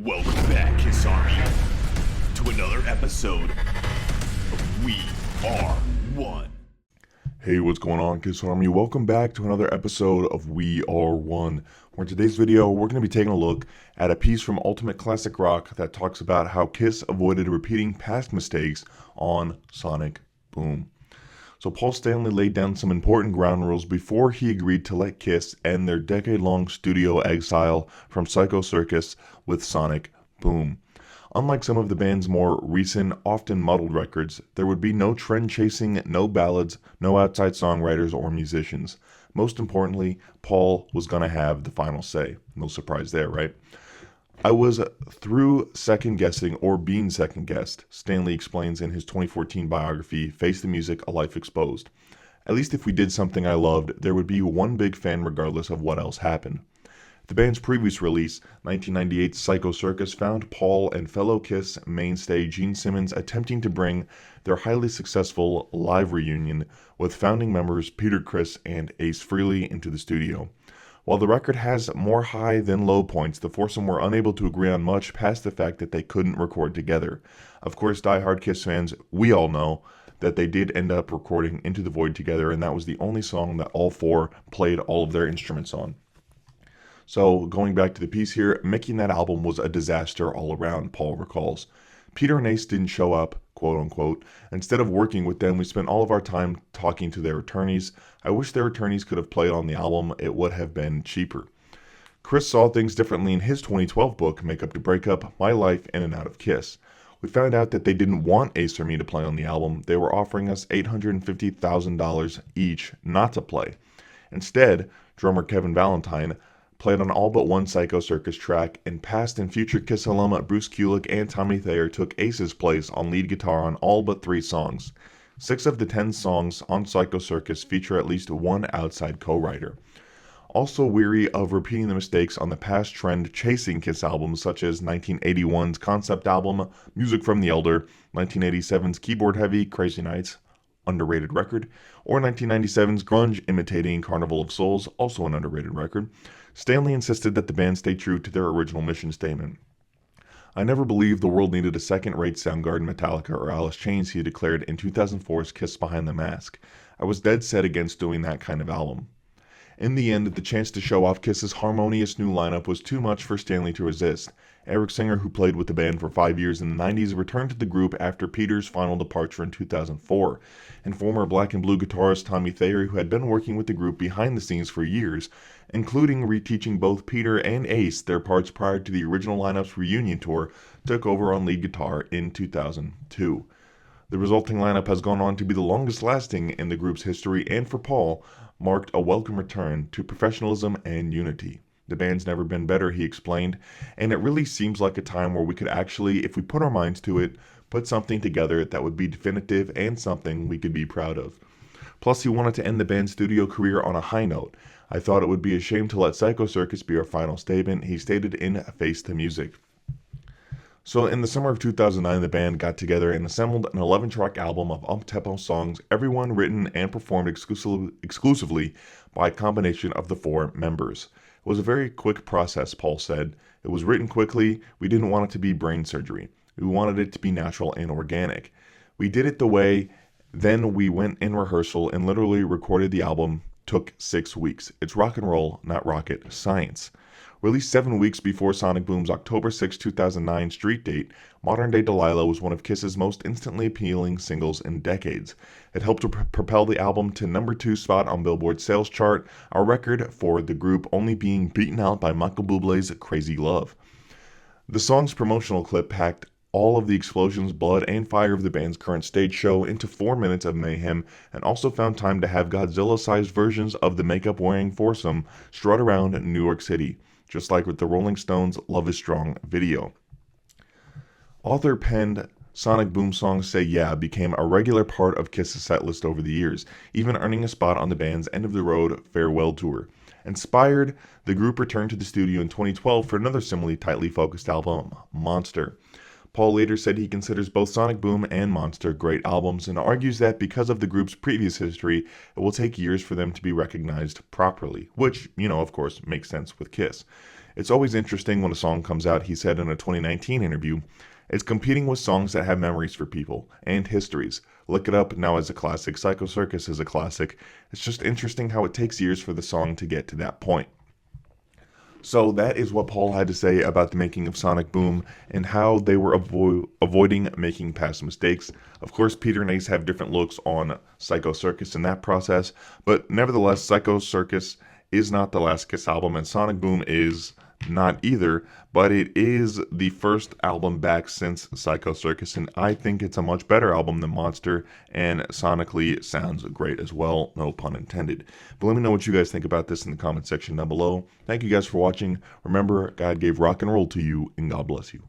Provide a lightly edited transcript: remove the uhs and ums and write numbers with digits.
Welcome back, Kiss Army, to another episode of We Are One. Hey, what's going on, Kiss Army? Welcome back to another episode of We Are One, where in today's video, we're going to be taking a look at a piece from Ultimate Classic Rock that talks about how Kiss avoided repeating past mistakes on Sonic Boom. So Paul Stanley laid down some important ground rules before he agreed to let Kiss end their decade-long studio exile from Psycho Circus with Sonic Boom. Unlike some of the band's more recent, often muddled records, there would be no trend-chasing, no ballads, no outside songwriters or musicians. Most importantly, Paul was going to have the final say. No surprise there, right? I was through second-guessing or being second-guessed, Stanley explains in his 2014 biography, Face the Music, A Life Exposed. At least if we did something I loved, there would be one big fan regardless of what else happened. The band's previous release, 1998's Psycho Circus, found Paul and fellow Kiss mainstay Gene Simmons attempting to bring their highly successful live reunion with founding members Peter Criss and Ace Frehley into the studio. While the record has more high than low points, the foursome were unable to agree on much past the fact that they couldn't record together. Of course, die-hard Kiss fans, we all know that they did end up recording Into the Void together, and that was the only song that all four played all of their instruments on. So, going back to the piece here, making that album was a disaster all around, Paul recalls. Peter and Ace didn't show up, quote-unquote. Instead of working with them, we spent all of our time talking to their attorneys. I wish their attorneys could have played on the album. It would have been cheaper. Chris saw things differently in his 2012 book, Make Up to Break Up, My Life In and Out of Kiss. We found out that they didn't want Ace or me to play on the album. They were offering us $850,000 each not to play. Instead, drummer Kevin Valentine played on all but one Psycho Circus track, and past and future Kiss alum Bruce Kulick and Tommy Thayer took Ace's place on lead guitar on all but 3 songs. 6 of the 10 songs on Psycho Circus feature at least one outside co-writer. Also weary of repeating the mistakes on the past trend-chasing Kiss albums such as 1981's concept album, Music from the Elder, 1987's keyboard-heavy Crazy Nights, underrated record, or 1997's grunge-imitating Carnival of Souls, also an underrated record, Stanley insisted that the band stay true to their original mission statement. I never believed the world needed a second-rate Soundgarden, Metallica, or Alice Chains, he declared in 2004's Kiss Behind the Mask. I was dead set against doing that kind of album. In the end, the chance to show off Kiss's harmonious new lineup was too much for Stanley to resist. Eric Singer, who played with the band for 5 years in the 90s, returned to the group after Peter's final departure in 2004, and former Black and Blue guitarist Tommy Thayer, who had been working with the group behind the scenes for years, including reteaching both Peter and Ace their parts prior to the original lineup's reunion tour, took over on lead guitar in 2002. The resulting lineup has gone on to be the longest lasting in the group's history, and for Paul, marked a welcome return to professionalism and unity. The band's never been better, he explained, and it really seems like a time where we could actually, if we put our minds to it, put something together that would be definitive and something we could be proud of. Plus, he wanted to end the band's studio career on a high note. I thought it would be a shame to let Psycho Circus be our final statement, he stated in Face the Music. So in the summer of 2009, the band got together and assembled an 11-track album of up-tempo songs, every one written and performed exclusively by a combination of the 4 members. It was a very quick process, Paul said. It was written quickly. We didn't want it to be brain surgery. We wanted it to be natural and organic. We did it the way, then we went in rehearsal and literally recorded the album. Took 6 weeks. It's rock and roll, not rocket science. Released 7 weeks before Sonic Boom's October 6, 2009 street date, Modern Day Delilah was one of Kiss's most instantly appealing singles in decades. It helped to propel the album to number 2 spot on Billboard's sales chart, a record for the group only being beaten out by Michael Bublé's Crazy Love. The song's promotional clip packed all of the explosions, blood, and fire of the band's current stage show into 4 minutes of mayhem, and also found time to have Godzilla-sized versions of the makeup-wearing foursome strut around New York City, just like with the Rolling Stones' Love Is Strong video. Author-penned Sonic Boom songs Say Yeah became a regular part of Kiss's setlist over the years, even earning a spot on the band's end-of-the-road farewell tour. Inspired, the group returned to the studio in 2012 for another similarly tightly focused album, Monster. Paul later said he considers both Sonic Boom and Monster great albums and argues that because of the group's previous history, it will take years for them to be recognized properly, which, of course, makes sense with Kiss. It's always interesting when a song comes out, he said in a 2019 interview. It's competing with songs that have memories for people and histories. Look It Up now is a classic, Psycho Circus is a classic. It's just interesting how it takes years for the song to get to that point. So that is what Paul had to say about the making of Sonic Boom and how they were avoiding making past mistakes. Of course, Peter and Ace have different looks on Psycho Circus in that process, but nevertheless, Psycho Circus is not the last Kiss album, and Sonic Boom is not either, but it is the first album back since Psycho Circus, and I think it's a much better album than Monster, and sonically sounds great as well, no pun intended. But let me know what you guys think about this in the comment section down below. Thank you guys for watching. Remember, God gave rock and roll to you, and God bless you.